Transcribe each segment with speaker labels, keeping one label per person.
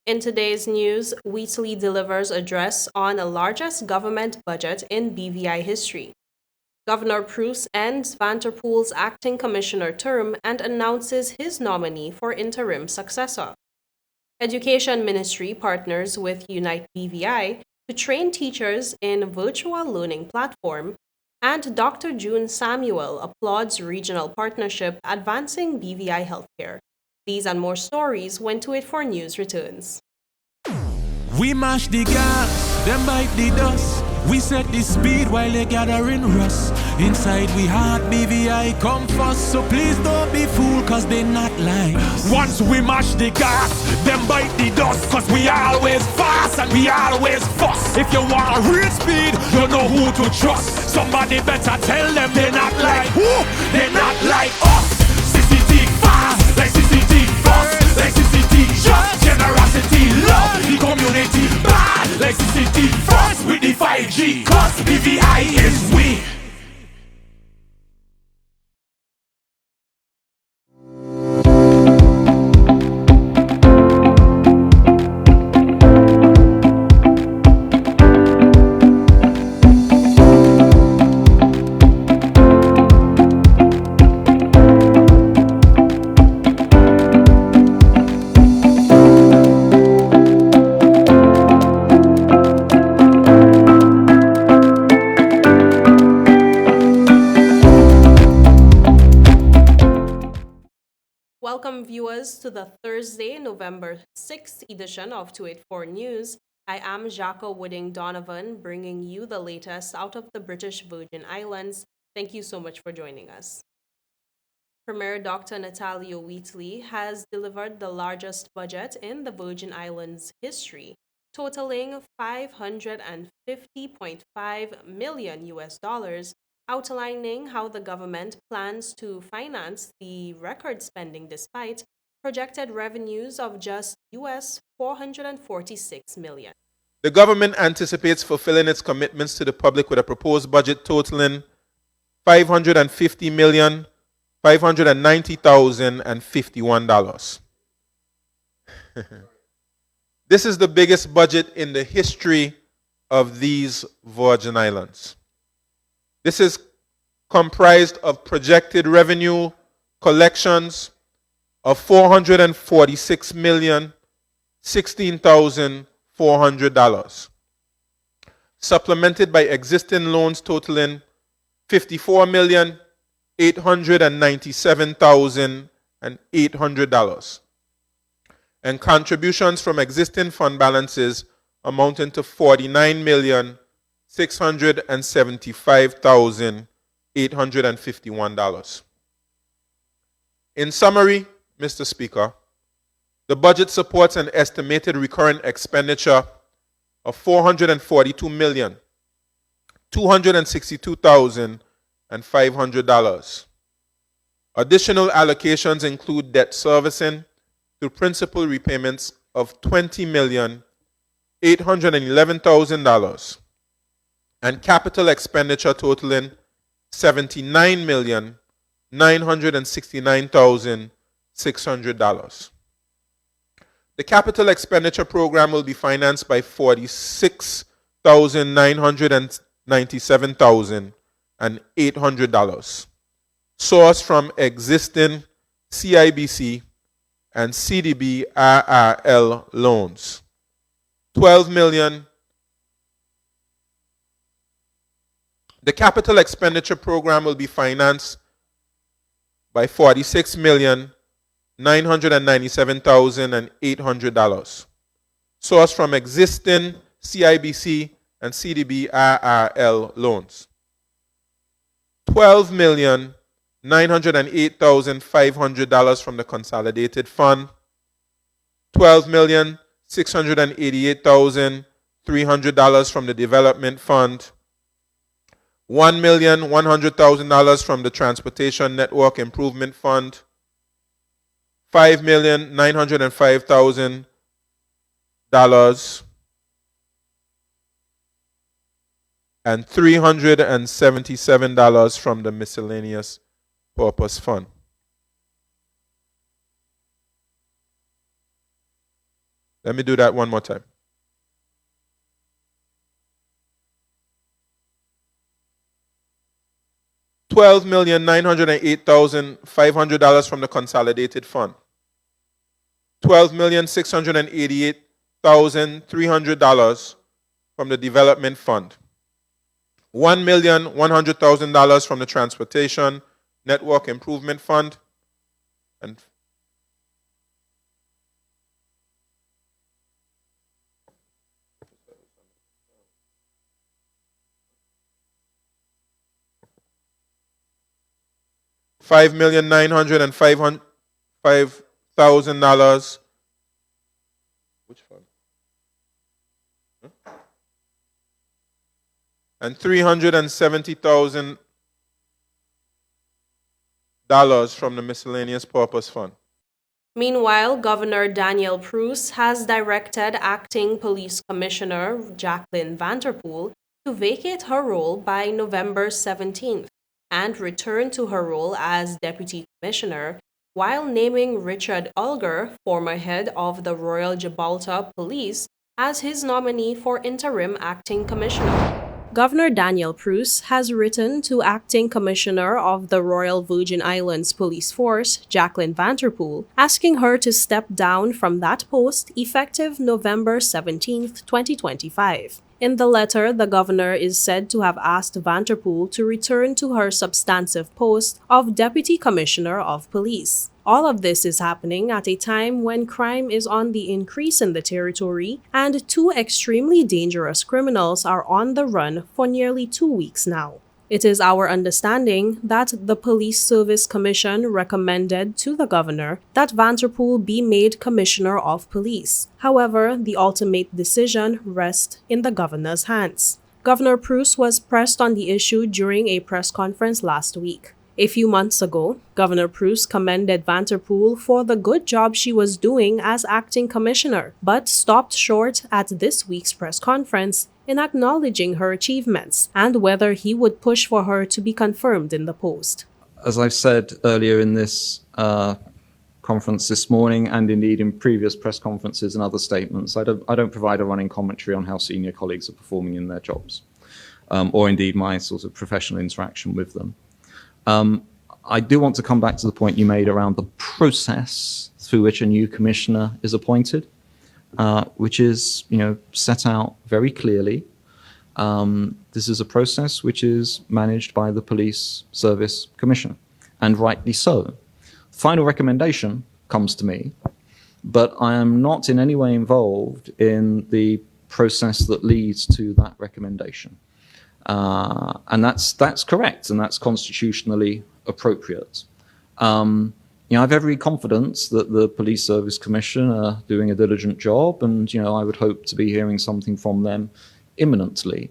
Speaker 1: In today's news, Wheatley delivers address on the largest government budget in BVI history. Governor PRUCE ends VANTERPOOL'S acting commissioner term and announces his nominee for interim successor. Education Ministry partners with Unite BVI to train teachers in virtual learning platform, and Dr. June Samuel applauds regional partnership advancing BVI healthcare. These and more stories when To It For News returns.
Speaker 2: We mash the gas, them bite the dust. We set the speed while they gathering rust. Inside we heart BVI come first. So please don't be fooled cause they not like us. Once we mash the gas, them bite the dust. Cause we always fast and we always fuss. If you want real speed, you know who to trust. Somebody better tell them they're not like who? They're not like us. CCT fast, like CCT fast, like CCT just generosity, love the community bad, like CCT first with the 5G. Cause BVI is we.
Speaker 1: Welcome, viewers, to the Thursday, November 6th edition of 284 News. I am Jaco Wooding Donovan, bringing you the latest out of the British Virgin Islands. Thank you so much for joining us. Premier Dr. Natalio Wheatley has delivered the largest budget in the Virgin Islands history, totaling $550.5 million US, outlining how the government plans to finance the record spending despite projected revenues of just US $446 million.
Speaker 3: The government anticipates fulfilling its commitments to the public with a proposed budget totaling $550,590,051. This is the biggest budget in the history of these Virgin Islands. This is comprised of projected revenue collections of $446,016,400, supplemented by existing loans totaling $54,897,800, and contributions from existing fund balances amounting to $49,675,851. In summary, Mr. Speaker, the budget supports an estimated recurrent expenditure of $442,262,500. Additional allocations include debt servicing through principal repayments of $20,811,000 and capital expenditure totaling $79,969,600. The capital expenditure program will be financed by $46,997,800, sourced from existing CIBC and CDB RRL loans. $12 million. The capital expenditure program will be financed by $46,997,800, sourced from existing CIBC and CDB RRL loans. $12,908,500 from the Consolidated Fund, $12,688,300 from the Development Fund, $1,100,000 from the Transportation Network Improvement Fund, $5,905,000, and $377 from the Miscellaneous Purpose Fund. Let me do that one more time. $12,908,500 from the consolidated fund. $12,688,300 from the development fund. $1,100,000 from the transportation network improvement fund, and $5,905,000. Which fund? And $370,000 from the miscellaneous purpose fund.
Speaker 1: Meanwhile, Governor Daniel PRUCE has directed Acting Police Commissioner Jacqueline Vanterpool to vacate her role by November 17th and return to her role as Deputy Commissioner, while naming Richard Ulger, former head of the Royal Gibraltar Police, as his nominee for interim acting commissioner. Governor Daniel PRUCE has written to Acting Commissioner of the Royal Virgin Islands Police Force, Jacqueline Vanterpool, asking her to step down from that post effective November 17, 2025. In the letter, the governor is said to have asked Vanterpool to return to her substantive post of Deputy Commissioner of Police. All of this is happening at a time when crime is on the increase in the territory and two extremely dangerous criminals are on the run for nearly 2 weeks now. It is our understanding that the Police Service Commission recommended to the governor that Vanterpool be made Commissioner of Police. However, the ultimate decision rests in the governor's hands. Governor PRUCE was pressed on the issue during a press conference last week. A few months ago, Governor PRUCE commended Vanterpool for the good job she was doing as acting commissioner, but stopped short at this week's press conference in acknowledging her achievements and whether he would push for her to be confirmed in the post.
Speaker 4: As I've said earlier in this conference this morning, and indeed in previous press conferences and other statements, I don't provide a running commentary on how senior colleagues are performing in their jobs, or indeed my sort of professional interaction with them. I do want to come back to the point you made around the process through which a new commissioner is appointed, which is, set out very clearly. This is a process which is managed by the Police Service Commissioner, and rightly so. Final recommendation comes to me, but I am not in any way involved in the process that leads to that recommendation. And that's correct, and that's constitutionally appropriate. I have every confidence that the Police Service Commission are doing a diligent job, and I would hope to be hearing something from them imminently.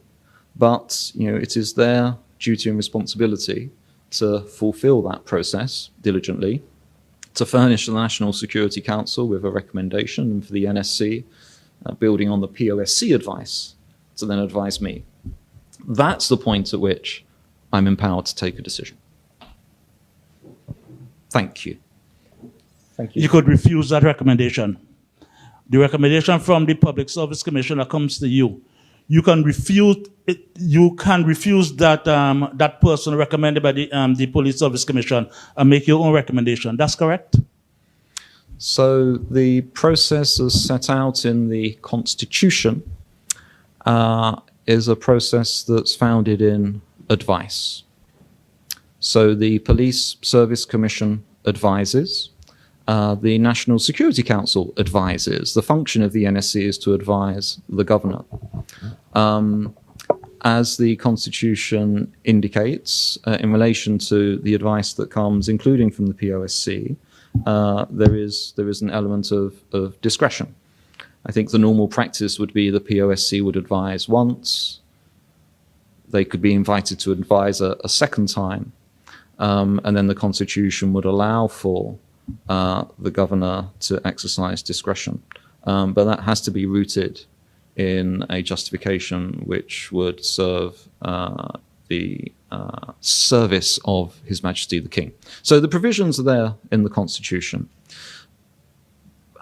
Speaker 4: But it is their duty and responsibility to fulfill that process diligently, to furnish the National Security Council with a recommendation, and for the NSC, building on the POSC advice, to then advise me. That's the point at which I'm empowered to take a decision. Thank you. Thank you.
Speaker 5: You could refuse that recommendation. The recommendation from the Public Service Commissioner comes to you. You can refuse it. You can refuse that that person recommended by the Police Service Commission and make your own recommendation. That's correct?
Speaker 4: So the process as set out in the Constitution is a process that's founded in advice. So the Police Service Commission advises, the National Security Council advises. The function of the NSC is to advise the governor. As the Constitution indicates, in relation to the advice that comes, including from the POSC, there is an element of discretion. I think the normal practice would be the POSC would advise once, they could be invited to advise a second time, and then the Constitution would allow for the governor to exercise discretion. But that has to be rooted in a justification which would serve the service of His Majesty the King. So the provisions are there in the Constitution.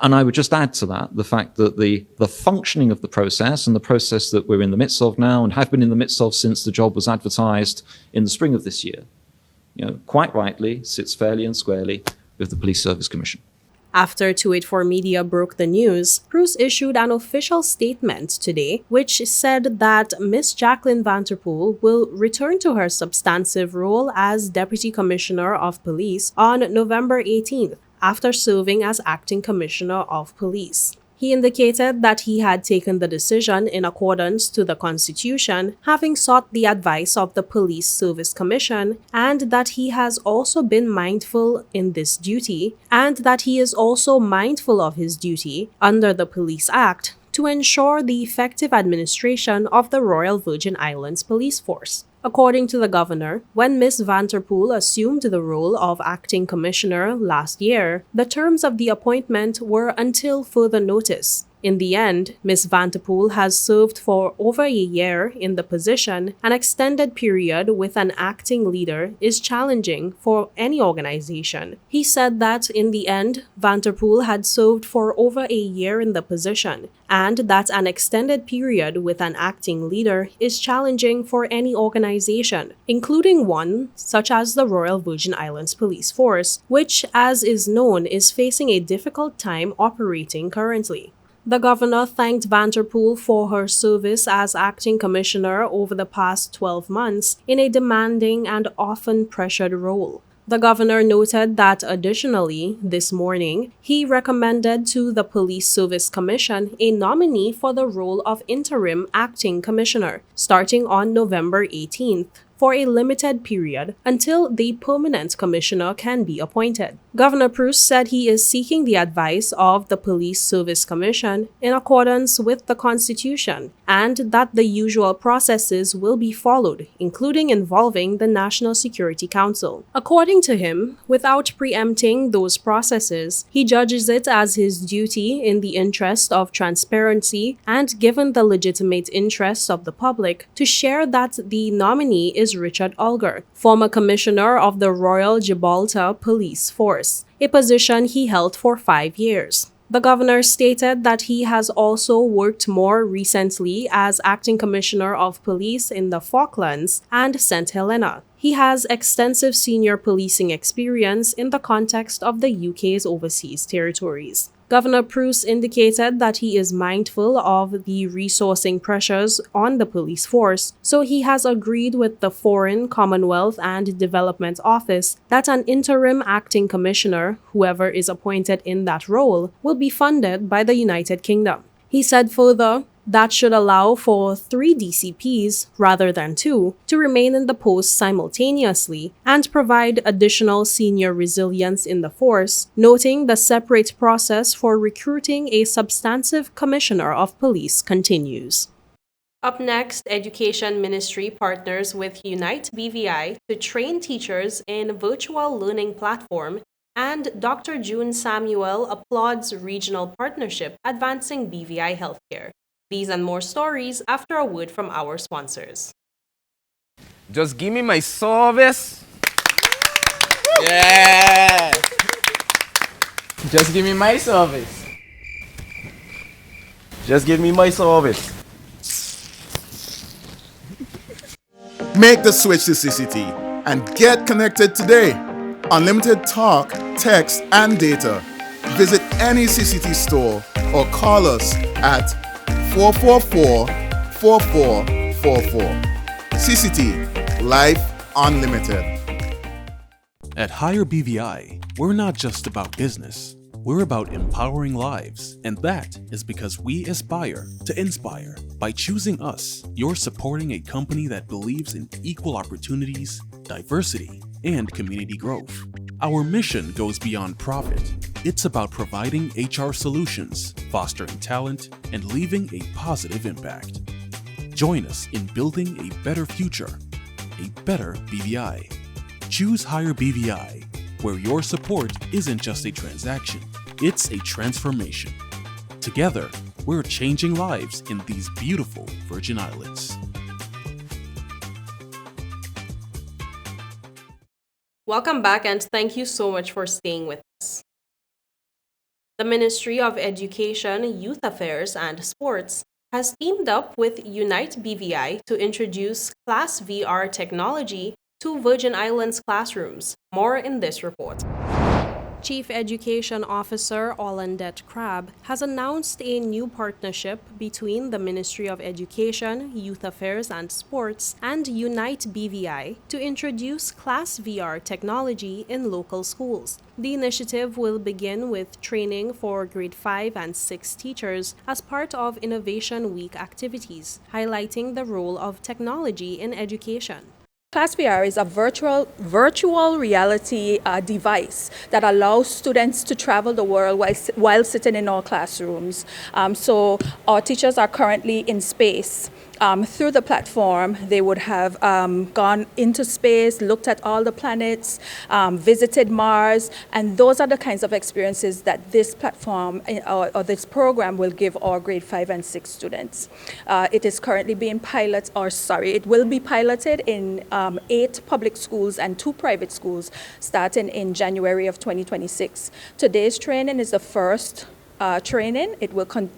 Speaker 4: And I would just add to that the fact that the functioning of the process and the process that we're in the midst of now and have been in the midst of since the job was advertised in the spring of this year, quite rightly sits fairly and squarely with the Police Service Commission.
Speaker 1: After 284 Media broke the news, PRUCE issued an official statement today which said that Ms. Jacqueline Vanterpool will return to her substantive role as Deputy Commissioner of Police on November 18th after serving as Acting Commissioner of Police. He indicated that he had taken the decision in accordance to the Constitution, having sought the advice of the Police Service Commission, and that he has also been mindful in this duty, and that he is also mindful of his duty under the Police Act to ensure the effective administration of the Royal Virgin Islands Police Force. According to the governor, when Ms. Vanterpool assumed the role of acting commissioner last year, the terms of the appointment were until further notice. In the end, Ms. Vanterpool has served for over a year in the position. An extended period with an acting leader is challenging for any organization. He said that in the end, Vanterpool had served for over a year in the position, and that an extended period with an acting leader is challenging for any organization, including one such as the Royal Virgin Islands Police Force, which, as is known, is facing a difficult time operating currently. The governor thanked Vanterpool for her service as acting commissioner over the past 12 months in a demanding and often pressured role. The governor noted that additionally, this morning, he recommended to the Police Service Commission a nominee for the role of interim acting commissioner, starting on November 18th. For a limited period until the permanent commissioner can be appointed. Governor PRUCE said he is seeking the advice of the Police Service Commission in accordance with the Constitution and that the usual processes will be followed, including involving the National Security Council. According to him, without preempting those processes, he judges it as his duty in the interest of transparency and given the legitimate interests of the public to share that the nominee is Richard Olger, former commissioner of the Royal Gibraltar Police Force, a position he held for 5 years. The governor stated that he has also worked more recently as acting commissioner of police in the Falklands and St. Helena. He has extensive senior policing experience in the context of the UK's overseas territories. Governor PRUCE indicated that he is mindful of the resourcing pressures on the police force, so he has agreed with the Foreign, Commonwealth and Development Office that an interim acting commissioner, whoever is appointed in that role, will be funded by the United Kingdom. He said further, that should allow for 3 DCPs, rather than 2, to remain in the post simultaneously and provide additional senior resilience in the force, noting the separate process for recruiting a substantive commissioner of police continues. Up next, Education Ministry partners with Unite BVI to train teachers in virtual learning platform, and Dr. June Samuel applauds regional partnership advancing BVI healthcare. These and more stories after a word from our sponsors.
Speaker 6: Just give me my service. Yeah. Just give me my service. Just give me my service.
Speaker 7: Make the switch to CCT and get connected today. Unlimited talk, text, and data. Visit any CCT store or call us at 444-4444. CCT, Life Unlimited.
Speaker 2: At Higher BVI, we're not just about business. We're about empowering lives, and that is because we aspire to inspire. By choosing us, you're supporting a company that believes in equal opportunities, diversity, and community growth. Our mission goes beyond profit. It's about providing HR solutions, fostering talent, and leaving a positive impact. Join us in building a better future, a better BVI. Choose Higher BVI, where your support isn't just a transaction, it's a transformation. Together, we're changing lives in these beautiful Virgin Islands.
Speaker 1: Welcome back, and thank you so much for staying with us. The Ministry of Education, Youth Affairs and Sports has teamed up with Unite BVI to introduce Class VR technology to Virgin Islands classrooms. More in this report. Chief Education Officer Olandet Crabbe has announced a new partnership between the Ministry of Education, Youth Affairs and Sports and Unite BVI to introduce Class VR technology in local schools. The initiative will begin with training for grade 5 and 6 teachers as part of Innovation Week activities, highlighting the role of technology in education.
Speaker 8: Class VR is a virtual reality device that allows students to travel the world while sitting in our classrooms. So our teachers are currently in space. Through the platform, they would have gone into space, looked at all the planets, visited Mars, and those are the kinds of experiences that this platform or this program will give our grade 5 and 6 students. It is currently being it will be piloted in 8 public schools and 2 private schools starting in January of 2026. Today's training is the first training.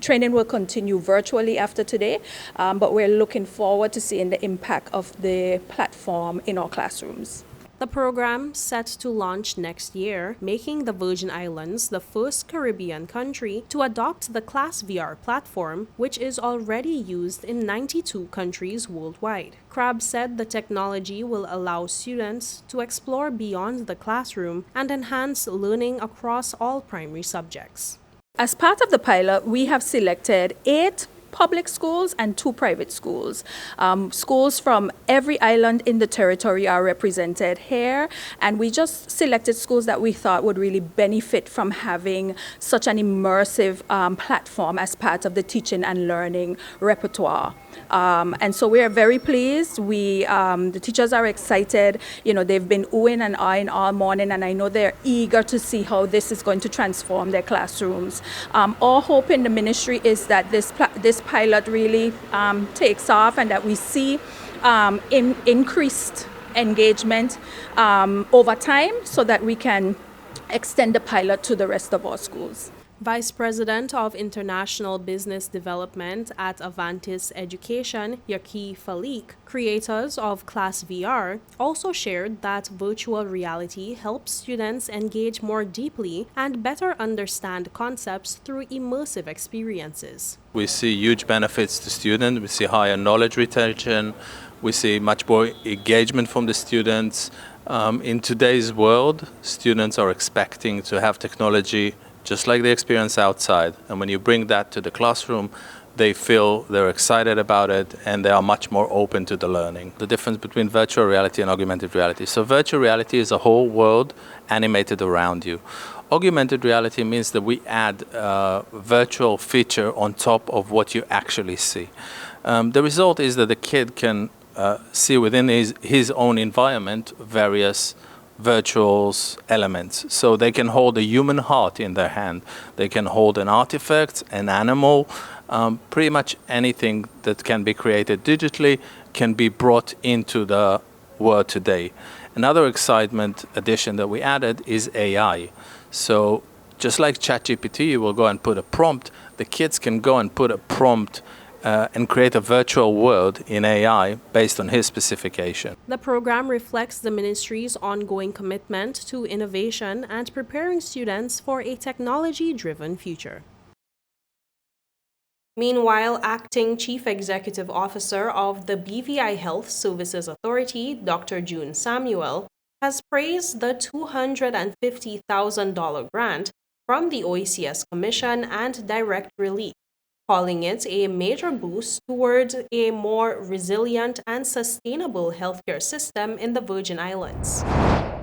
Speaker 8: Training will continue virtually after today, but we're looking forward to seeing the impact of the platform in our classrooms.
Speaker 1: The program, set to launch next year, making the Virgin Islands the first Caribbean country to adopt the Class VR platform, which is already used in 92 countries worldwide. Crabbe said the technology will allow students to explore beyond the classroom and enhance learning across all primary subjects.
Speaker 8: As part of the pilot, we have selected 8 public schools and 2 private schools. Schools from every island in the territory are represented here, and we just selected schools that we thought would really benefit from having such an immersive platform as part of the teaching and learning repertoire. And so we are very pleased. The teachers are excited. You know, they've been oohing and eyeing all morning, and I know they're eager to see how this is going to transform their classrooms. Our hope in the ministry is that this pilot really takes off and that we see increased engagement over time so that we can extend the pilot to the rest of our schools.
Speaker 1: Vice President of International Business Development at Avantis Education, Yaki Falik, creators of Class VR, also shared that virtual reality helps students engage more deeply and better understand concepts through immersive experiences.
Speaker 9: We see huge benefits to students, we see higher knowledge retention, we see much more engagement from the students. In today's world, students are expecting to have technology just like they experience outside. And when you bring that to the classroom, they feel they're excited about it and they are much more open to the learning. The difference between virtual reality and augmented reality. So virtual reality is a whole world animated around you. Augmented reality means that we add a virtual feature on top of what you actually see. The result is that the kid can see within his own environment various virtual elements. So they can hold a human heart in their hand. They can hold an artifact, an animal, pretty much anything that can be created digitally can be brought into the world today. Another excitement addition that we added is AI. So just like ChatGPT, you will go and put a prompt, the kids can go and put a prompt and create a virtual world in AI based on his specification.
Speaker 1: The program reflects the ministry's ongoing commitment to innovation and preparing students for a technology-driven future. Meanwhile, Acting Chief Executive Officer of the BVI Health Services Authority, Dr. June Samuel, has praised the $250,000 grant from the OECS Commission and Direct Relief, calling it a major boost toward a more resilient and sustainable healthcare system in the Virgin Islands.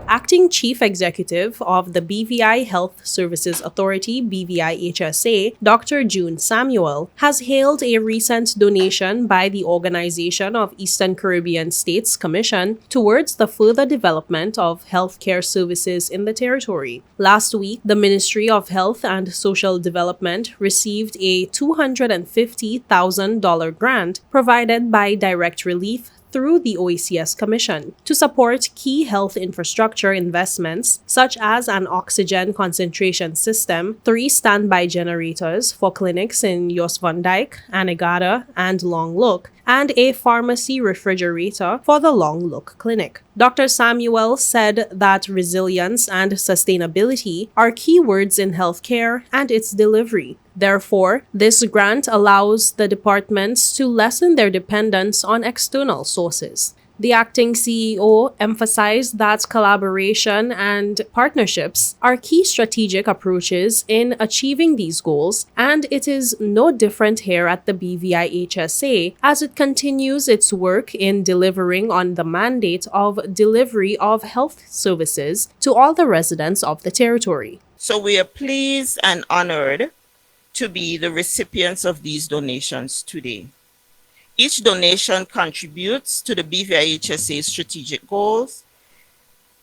Speaker 1: Acting Chief Executive of the BVI Health Services Authority, BVI-HSA, Dr. June Samuel, has hailed a recent donation by the Organization of Eastern Caribbean States Commission towards the further development of healthcare services in the territory. Last week, the Ministry of Health and Social Development received a $250,000 grant provided by Direct Relief through the OECS Commission to support key health infrastructure investments such as an oxygen concentration system, 3 standby generators for clinics in Jos van Dijk, Anegada, and Long Look, and a pharmacy refrigerator for the Long Look Clinic. Dr. Samuel said that resilience and sustainability are keywords in healthcare and its delivery. Therefore, this grant allows the departments to lessen their dependence on external sources. The acting CEO emphasized that collaboration and partnerships are key strategic approaches in achieving these goals, and it is no different here at the BVI HSA as it continues its work in delivering on the mandate of delivery of health services to all the residents of the territory.
Speaker 10: So we are pleased and honored to be the recipients of these donations today. Each donation contributes to the BVI HSA's strategic goals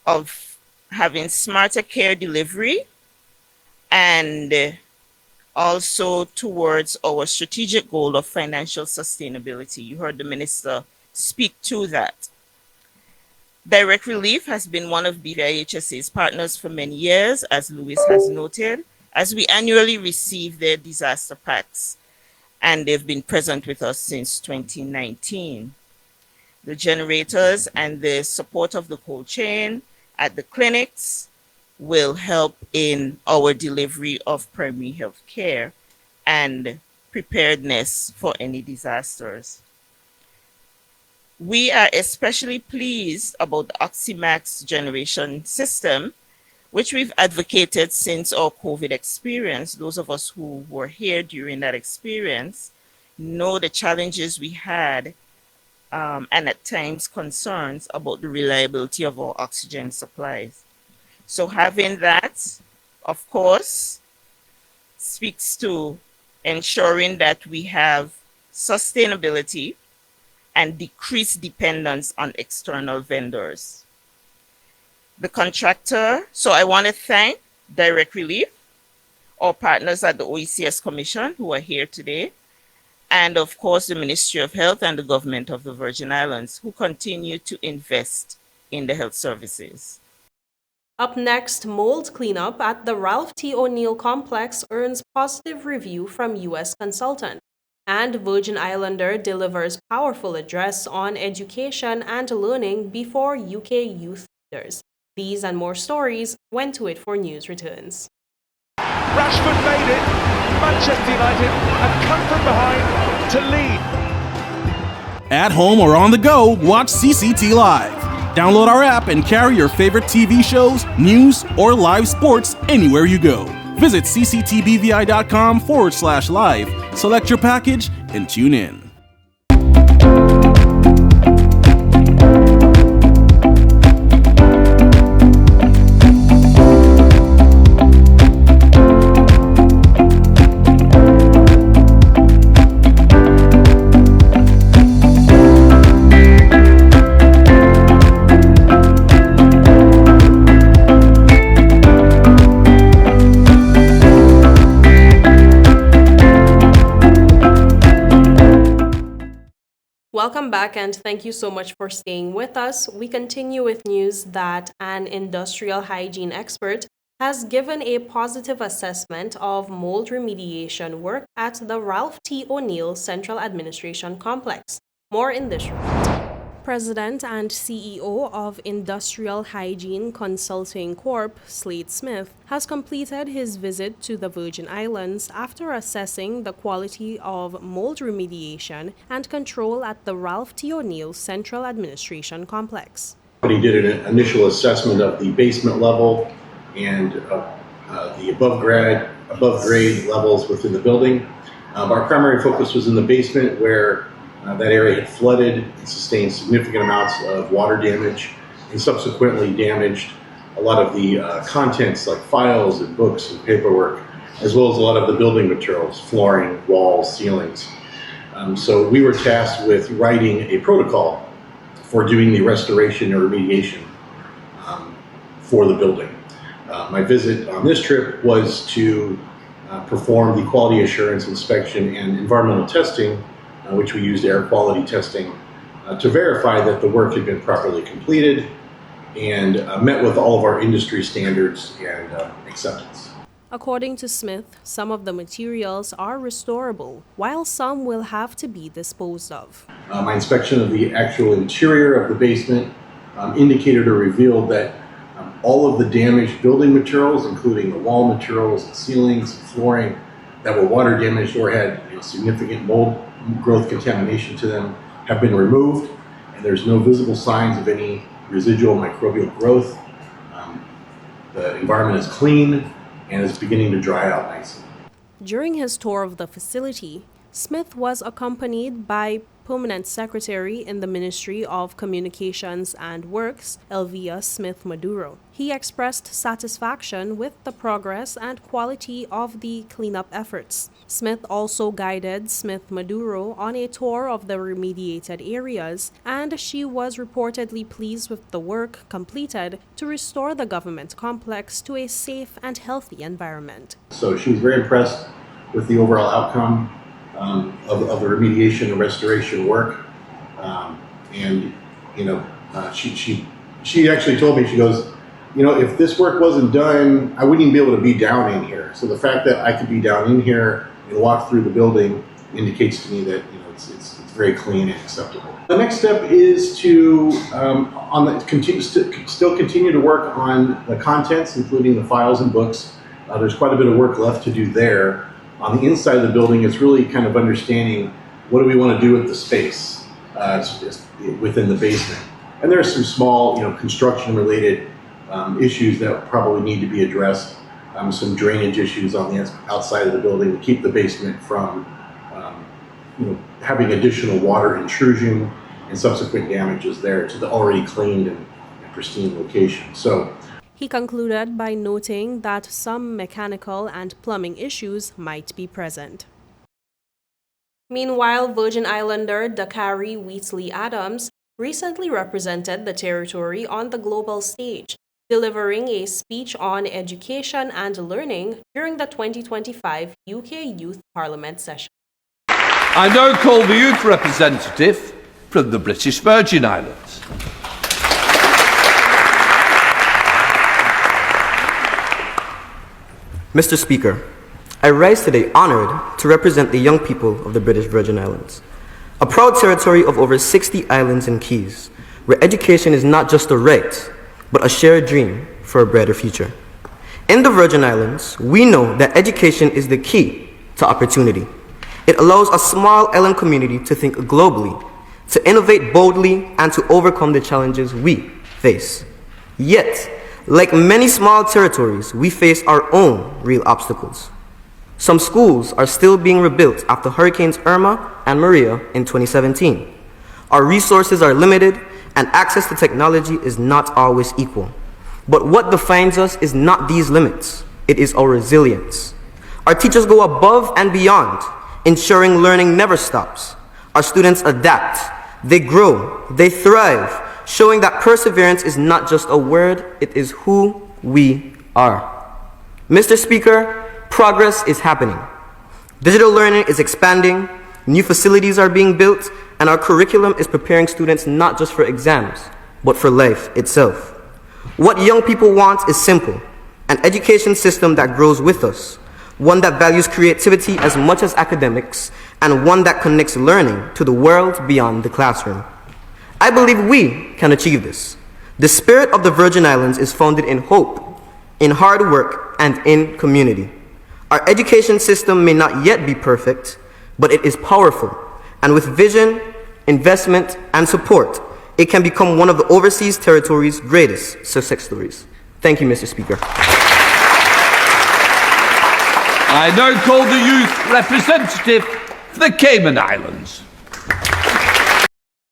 Speaker 10: of having smarter care delivery and also towards our strategic goal of financial sustainability. You heard the minister speak to that. Direct Relief has been one of BVI HSA's partners for many years, as Louis has noted, as we annually receive their disaster packs, and they've been present with us since 2019. The generators and the support of the cold chain at the clinics will help in our delivery of primary health care and preparedness for any disasters. We are especially pleased about the OxyMax generation system, which we've advocated since our COVID experience. Those of us who were here during that experience know the challenges we had and at times concerns about the reliability of our oxygen supplies. So having that, of course, speaks to ensuring that we have sustainability and decreased dependence on external vendors. The contractor, so I want to thank Direct Relief, our partners at the OECS Commission who are here today, and of course the Ministry of Health and the Government of the Virgin Islands who continue to invest in the health services.
Speaker 1: Up next, mold cleanup at the Ralph T. O'Neill Complex earns positive review from U.S. consultant, and Virgin Islander delivers powerful address on education and learning before UK youth leaders. These and more stories when To It for News returns.
Speaker 11: Rashford made it. Manchester United have come from behind to lead.
Speaker 12: At home or on the go, watch CCT Live. Download our app and carry your favorite TV shows, news, or live sports anywhere you go. Visit cctbvi.com/live, select your package, and tune in.
Speaker 1: Welcome back and thank you so much for staying with us. We continue with news that an industrial hygiene expert has given a positive assessment of mold remediation work at the Ralph T. O'Neill Central Administration Complex. More in this report. President and CEO of Industrial Hygiene Consulting Corp., Slade Smith, has completed his visit to the Virgin Islands after assessing the quality of mold remediation and control at the Ralph T. O'Neill Central Administration Complex.
Speaker 13: He did an initial assessment of the basement level and the above grade levels within the building. Our primary focus was in the basement, where that area had flooded and sustained significant amounts of water damage and subsequently damaged a lot of the contents like files and books and paperwork, as well as a lot of the building materials, flooring, walls, ceilings. So we were tasked with writing a protocol for doing the restoration or remediation for the building. My visit on this trip was to perform the quality assurance inspection and environmental testing, which we used air quality testing to verify that the work had been properly completed and met with all of our industry standards and acceptance.
Speaker 1: According to Smith, some of the materials are restorable, while some will have to be disposed of.
Speaker 13: My inspection of the actual interior of the basement indicated or revealed that all of the damaged building materials, including the wall materials, the ceilings, and flooring that were water damaged or had significant mold growth contamination to them, have been removed, and there's no visible signs of any residual microbial growth. The environment is clean and is beginning to dry out nicely.
Speaker 1: During his tour of the facility, Smith was accompanied by Permanent Secretary in the Ministry of Communications and Works, Elvia Smith Maduro. He expressed satisfaction with the progress and quality of the cleanup efforts. Smith also guided Smith Maduro on a tour of the remediated areas, and she was reportedly pleased with the work completed to restore the government complex to a safe and healthy environment.
Speaker 13: So she was very impressed with the overall outcome of the remediation and restoration work, she actually told me, she goes, if this work wasn't done, I wouldn't even be able to be down in here. So the fact that I could be down in here and walk through the building indicates to me that it's very clean and acceptable. The next step is to still continue to work on the contents, including the files and books. There's quite a bit of work left to do there. On the inside of the building, it's really kind of understanding what do we want to do with the space within the basement. And there are some small, construction-related issues that probably need to be addressed. Some drainage issues on the outside of the building to keep the basement from, having additional water intrusion and subsequent damages there to the already cleaned and pristine location. So.
Speaker 1: He concluded by noting that some mechanical and plumbing issues might be present. Meanwhile, Virgin Islander Dakari Wheatley Adams recently represented the territory on the global stage, delivering a speech on education and learning during the 2025 UK Youth Parliament session.
Speaker 14: I now call the youth representative from the British Virgin Islands.
Speaker 15: Mr. Speaker, I rise today honoured to represent the young people of the British Virgin Islands, a proud territory of over 60 islands and keys, where education is not just a right, but a shared dream for a brighter future. In the Virgin Islands, we know that education is the key to opportunity. It allows a small island community to think globally, to innovate boldly, and to overcome the challenges we face. Yet, like many small territories, we face our own real obstacles. Some schools are still being rebuilt after Hurricanes Irma and Maria in 2017. Our resources are limited, and access to technology is not always equal. But what defines us is not these limits, it is our resilience. Our teachers go above and beyond, ensuring learning never stops. Our students adapt, they grow, they thrive, showing that perseverance is not just a word, it is who we are. Mr. Speaker, progress is happening. Digital learning is expanding, new facilities are being built, and our curriculum is preparing students not just for exams, but for life itself. What young people want is simple: an education system that grows with us, one that values creativity as much as academics, and one that connects learning to the world beyond the classroom. I believe we can achieve this. The spirit of the Virgin Islands is founded in hope, in hard work, and in community. Our education system may not yet be perfect, but it is powerful, and with vision, investment, and support, it can become one of the overseas territory's greatest success stories. Thank you, Mr. Speaker.
Speaker 14: I now call the youth representative for the Cayman Islands.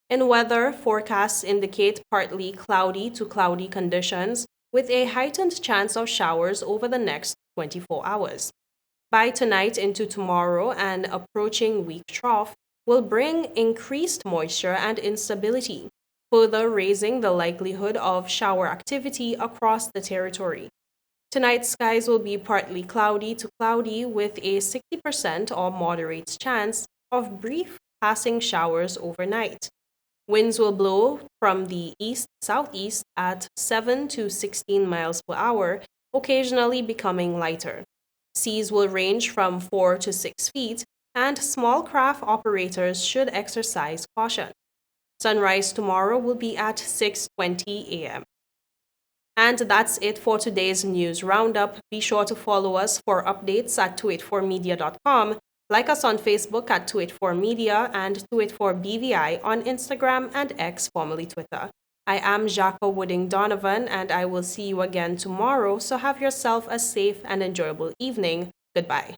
Speaker 1: In weather, forecasts indicate partly cloudy to cloudy conditions with a heightened chance of showers over the next 24 hours. By tonight into tomorrow, an approaching weak trough will bring increased moisture and instability, further raising the likelihood of shower activity across the territory. Tonight, skies will be partly cloudy to cloudy with a 60% or moderate chance of brief passing showers overnight. Winds will blow from the east-southeast at 7 to 16 miles per hour, occasionally becoming lighter. Seas will range from 4 to 6 feet, and small craft operators should exercise caution. Sunrise tomorrow will be at 6:20 a.m. And that's it for today's news roundup. Be sure to follow us for updates at 284media.com. Like us on Facebook at 284media and 284BVI on Instagram and X, formerly Twitter. I am Jaco Wooding Donovan, and I will see you again tomorrow, so have yourself a safe and enjoyable evening. Goodbye.